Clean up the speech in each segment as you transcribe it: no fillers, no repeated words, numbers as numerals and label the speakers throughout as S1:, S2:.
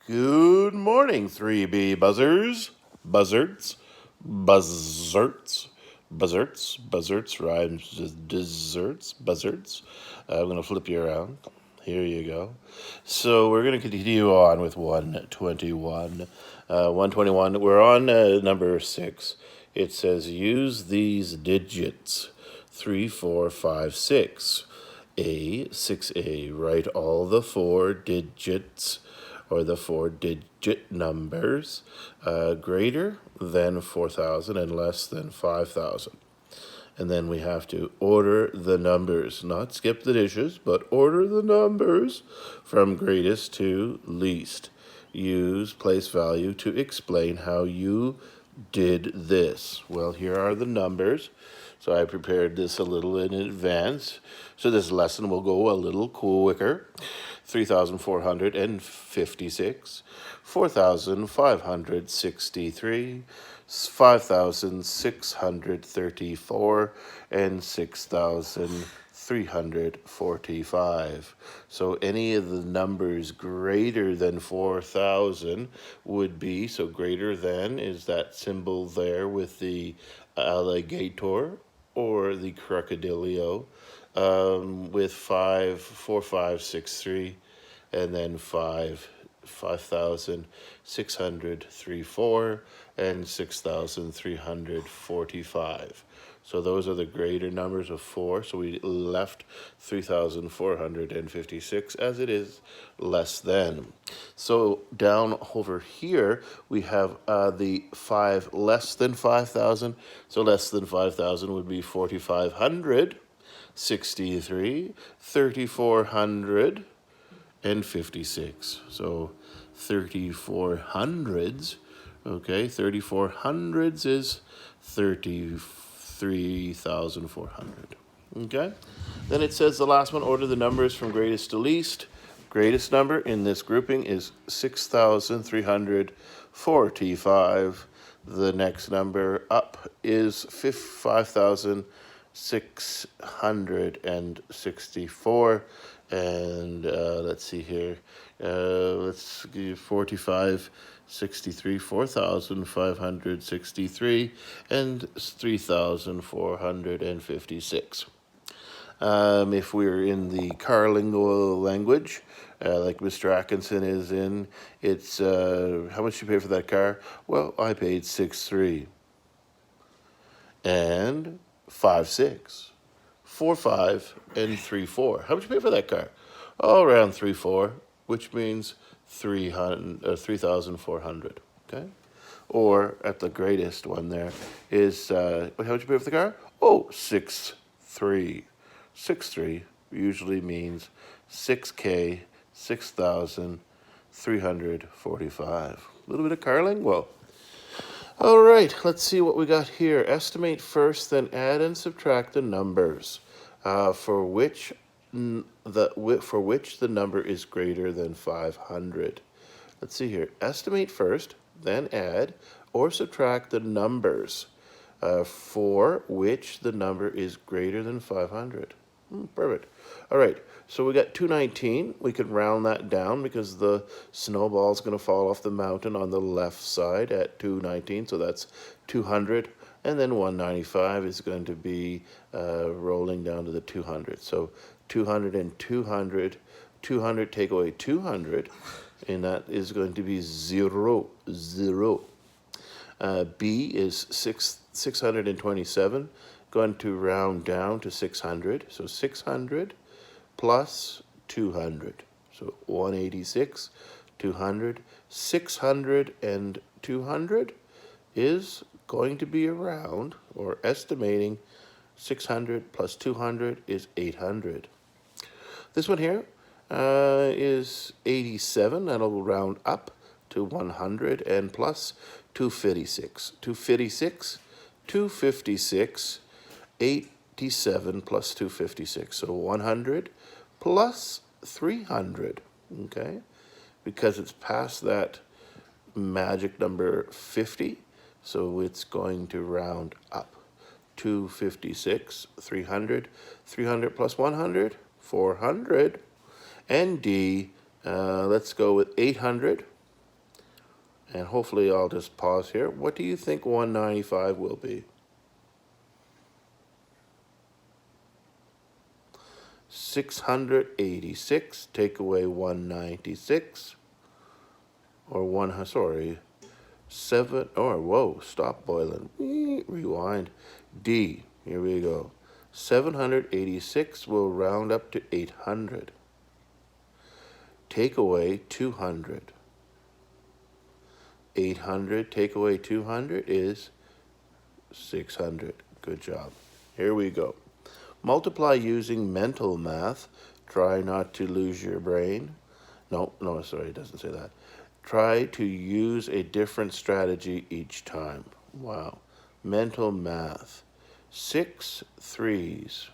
S1: Good morning, 3B buzzers, buzzards, buzzards, rhymes with desserts, buzzards. I'm going to flip you around. Here you go. So we're going to continue on with 121. 121, we're on number 6. It says use these digits 3, 4, 5, 6. 6A, write all the 4 digits or the 4-digit numbers greater than 4,000 and less than 5,000. And then we have to order the numbers, not skip the dishes, but order the numbers from greatest to least. Use place value to explain how you did this. Well, here are the numbers. So I prepared this a little in advance. So this lesson will go a little quicker. 3,456, 4,563, 5,634, and 6,345. So any of the numbers greater than 4,000 would be, so greater than is that symbol there with the alligator or the crocodilio, with 5,4,563, and then 5,634, and 6,345. So those are the greater numbers of 4. So we left 3,456 as it is less than. So down over here, we have the 5 less than 5,000. So less than 5,000 would be 4,500. 63, 3,400, and 56. So 3,400s, okay, 3,400s is 33,400. Okay? Then it says the last one, order the numbers from greatest to least. Greatest number in this grouping is 6,345. The next number up is 5,664. And let's see here. Let's give 45, 63, 4,563, and 3,456. If we're in the carlingual language, like Mr. Atkinson is in, it's how much you pay for that car? Well, I paid 6.3 and 5.6, 4.5, and 3.4. How much you pay for that car? Oh, around 3.4, which means 3,400. Okay. Or at the greatest one there is how much you pay for the car? Oh, 6.3. 6.3 usually means 6K, 6,345. A little bit of carling? Well, all right, let's see what we got here. Estimate first, then add and subtract the numbers for which the number is greater than 500. Let's see here. Estimate first, then add or subtract the numbers for which the number is greater than 500. Perfect. All right, so we got 219. We could round that down because the snowball is going to fall off the mountain on the left side at 219, so that's 200. And then 195 is going to be rolling down to the 200. So 200 and 200. 200 take away 200, and that is going to be 0. B is 627, going to round down to 600. So 600 plus 200. So 186, 200, 600, and 200 is going to be around, or estimating, 600 plus 200 is 800. This one here is 87. That'll round up to 100 and plus 256. 256, 256, 87 plus 256. So 100 plus 300. Okay? Because it's past that magic number 50, so it's going to round up. 256, 300, 300 plus 100, 400. And D, let's go with 800. And hopefully I'll just pause here. What do you think 195 will be? 686, take away 196, or seven, or whoa, stop boiling. Rewind. D, here we go. 786 will round up to 800. Take away 200. 800 take away 200 is 600. Good job. Here we go. Multiply using mental math. Try not to lose your brain. No, sorry, it doesn't say that. Try to use a different strategy each time. Wow. Mental math. 6 threes.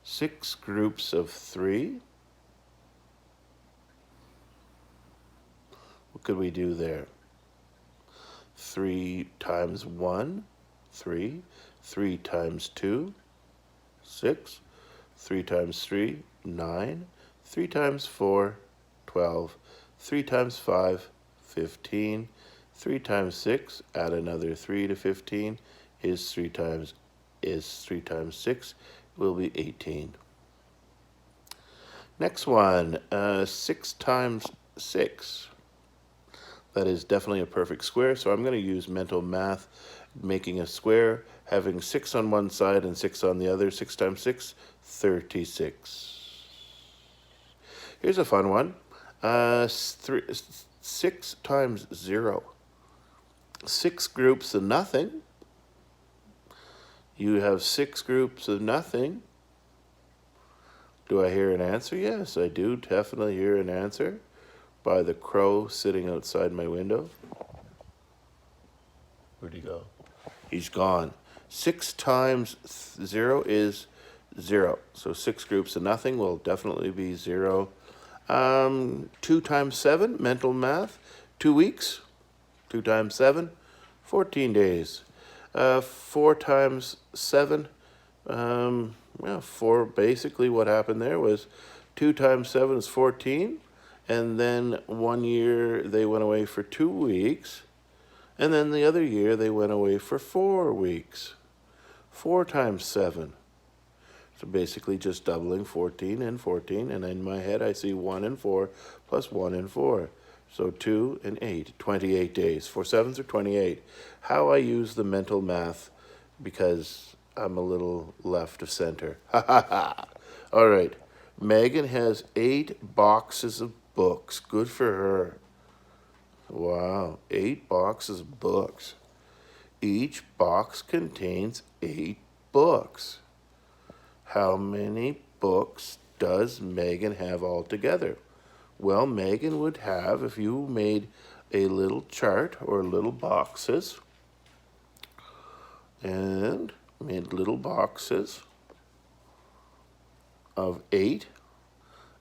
S1: 6 groups of 3. What could we do there? 3 times 1, 3. 3 times 2, 6. 3 times 3, 9. 3 times 4, 12. 3 times 5, 15. 3 times 6, add another 3 to 15, is 3 times 6, will be 18. Next one, 6 times 6. That is definitely a perfect square, so I'm going to use mental math, making a square, having 6 on one side and 6 on the other. 6 times 6, 36. Here's a fun one. 6 times 0. 6 groups of nothing. You have 6 groups of nothing. Do I hear an answer? Yes, I do definitely hear an answer by the crow sitting outside my window. Where'd he go? He's gone. 6 times 0 is 0. So 6 groups of nothing will definitely be 0. 2 times 7, mental math, 2 weeks. 2 times 7, 14 days. 4 times 7, 4, basically what happened there was 2 times 7 is 14. And then 1 year they went away for 2 weeks. And then the other year they went away for 4 weeks. 4 times 7. So basically just doubling 14 and 14. And in my head I see 1 and 4 plus 1 and 4. So 2 and 8, 28 days. 4 sevens are 28. How I use the mental math, because I'm a little left of center. Ha ha ha. All right. Megan has 8 boxes of books. Good for her. Wow, 8 boxes of books. Each box contains 8 books. How many books does Megan have altogether? Well, Megan would have, if you made a little chart or little boxes and made little boxes of 8,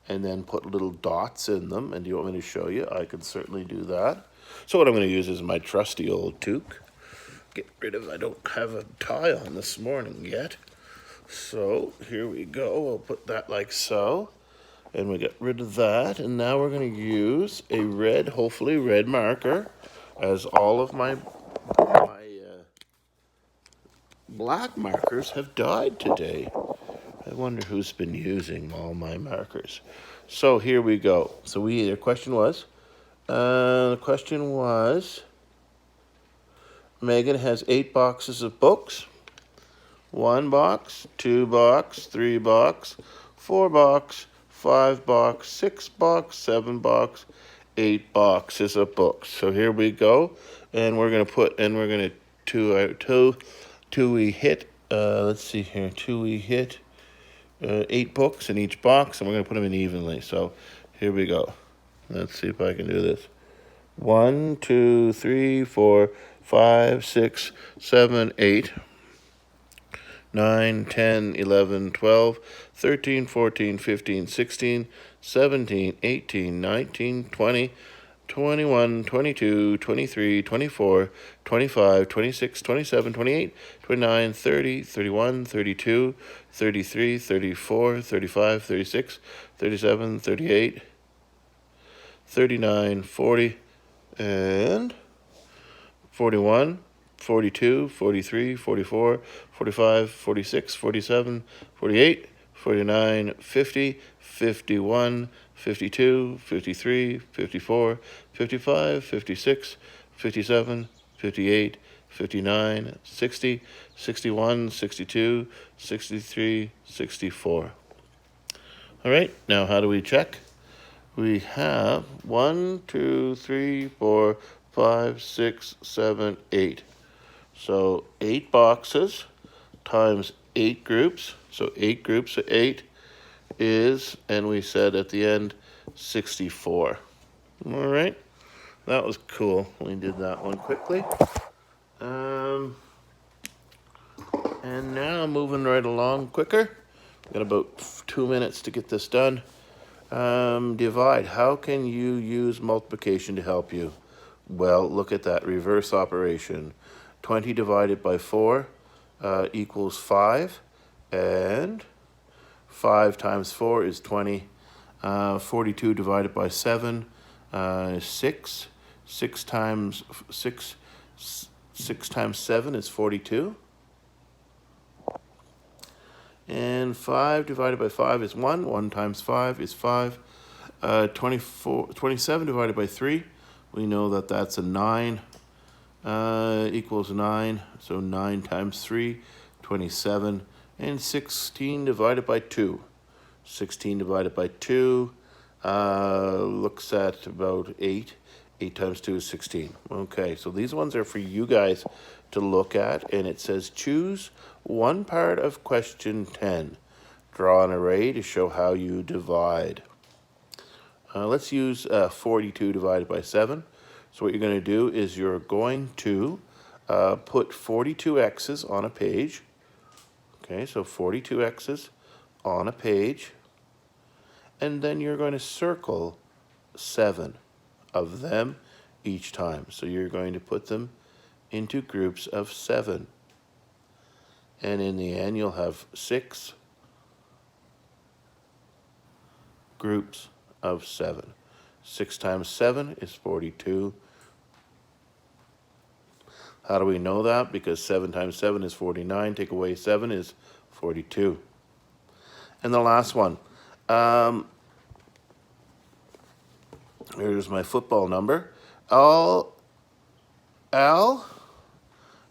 S1: and then put little dots in them. And do you want me to show you? I can certainly do that. So what I'm going to use is my trusty old toque. Get rid of, I don't have a tie on this morning yet. So here we go. I'll put that like so. And we get rid of that. And now we're going to use a red, hopefully red marker, as all of my black markers have died today. I wonder who's been using all my markers. So here we go. So the question was, Megan has 8 boxes of books. 1 box, 2 box, 3 box, 4 box, 5 box, 6 box, 7 box, 8 boxes of books. So here we go, and we're gonna till we hit. Let's see here, till we hit 8 books in each box, and we're going to put them in evenly. So here we go. Let's see if I can do this. 1, 2, 3, 4, 5, 6, 7, 8, 9, 10, 11, 12, 13, 14, 15, 16, 17, 18, 19, 20, 21, 22, 23, 24, 25, 26, 27, 28, 29, 30, 31, 32, 33, 34, 35, 36, 37, 38, 39, 40, and 41, 42, 43, 44, 45, 46, 47, 48, 49, 50, 51, 52, 53, 54, 55, 56, 57, 58, 59, 60, 61, 62, 63, 64. All right, now how do we check? We have 1, 2, 3, 4, 5, 6, 7, 8. So 8 boxes times 8 groups. So 8 groups of 8 is, and we said at the end, 64. All right, that was cool. We did that one quickly. And now moving right along quicker. Got about 2 minutes to get this done. Divide. How can you use multiplication to help you? Well, look at that reverse operation. 20 divided by 4 equals 5. And 5 times 4 is 20. 42 divided by 7 is 6. 6 times 7 is 42. And 5 divided by 5 is 1. 1 times 5 is 5. 27 divided by 3, we know that that's a 9, equals 9. So 9 times 3, 27. And 16 divided by 2. 16 divided by 2 looks at about 8. 8 times 2 is 16. Okay, so these ones are for you guys to look at, and it says choose one part of question 10. Draw an array to show how you divide. Let's use 42 divided by 7. So what you're going to do is you're going to put 42 x's on a page. Okay, so 42 x's on a page. And then you're going to circle 7 of them each time. So you're going to put them into groups of 7. And in the end, you'll have 6 groups of 7. 6 times 7 is 42. How do we know that? Because 7 times 7 is 49. Take away 7 is 42. And the last one. Here's my football number. Al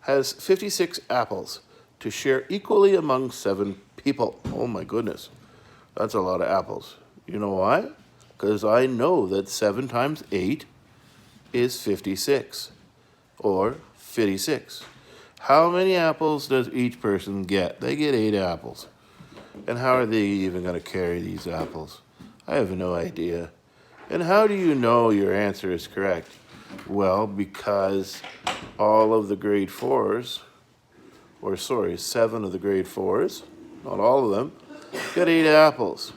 S1: has 56 apples to share equally among 7 people. Oh my goodness. That's a lot of apples. You know why? Because I know that 7 times 8 is 56, or 56. How many apples does each person get? They get 8 apples. And how are they even going to carry these apples? I have no idea. And how do you know your answer is correct? Well, because all of the grade 4s, or sorry, 7 of the grade 4s, not all of them, get 8 apples.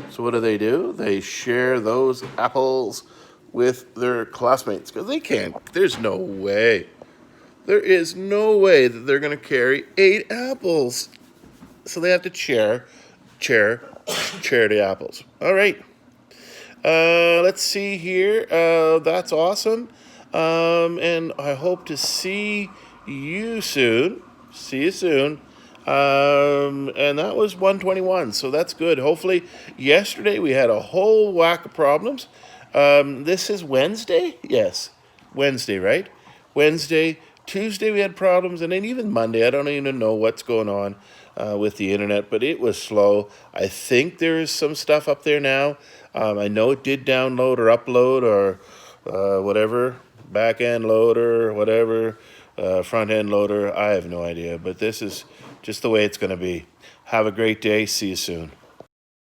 S1: So what do? They share those apples with their classmates because they can't. There's no way. There is no way that they're going to carry 8 apples. So they have to share the apples. All right. Let's see here. That's awesome. And I hope to see you soon. See you soon. And that was 121, so that's good. Hopefully, yesterday we had a whole whack of problems. This is Wednesday? Yes, Wednesday, right? Wednesday. Tuesday we had problems, and then even Monday. I don't even know what's going on with the internet, but it was slow. I think there is some stuff up there now. I know it did download or upload or whatever, back-end loader, whatever, front-end loader. I have no idea, but this is just the way it's going to be. Have a great day. See you soon.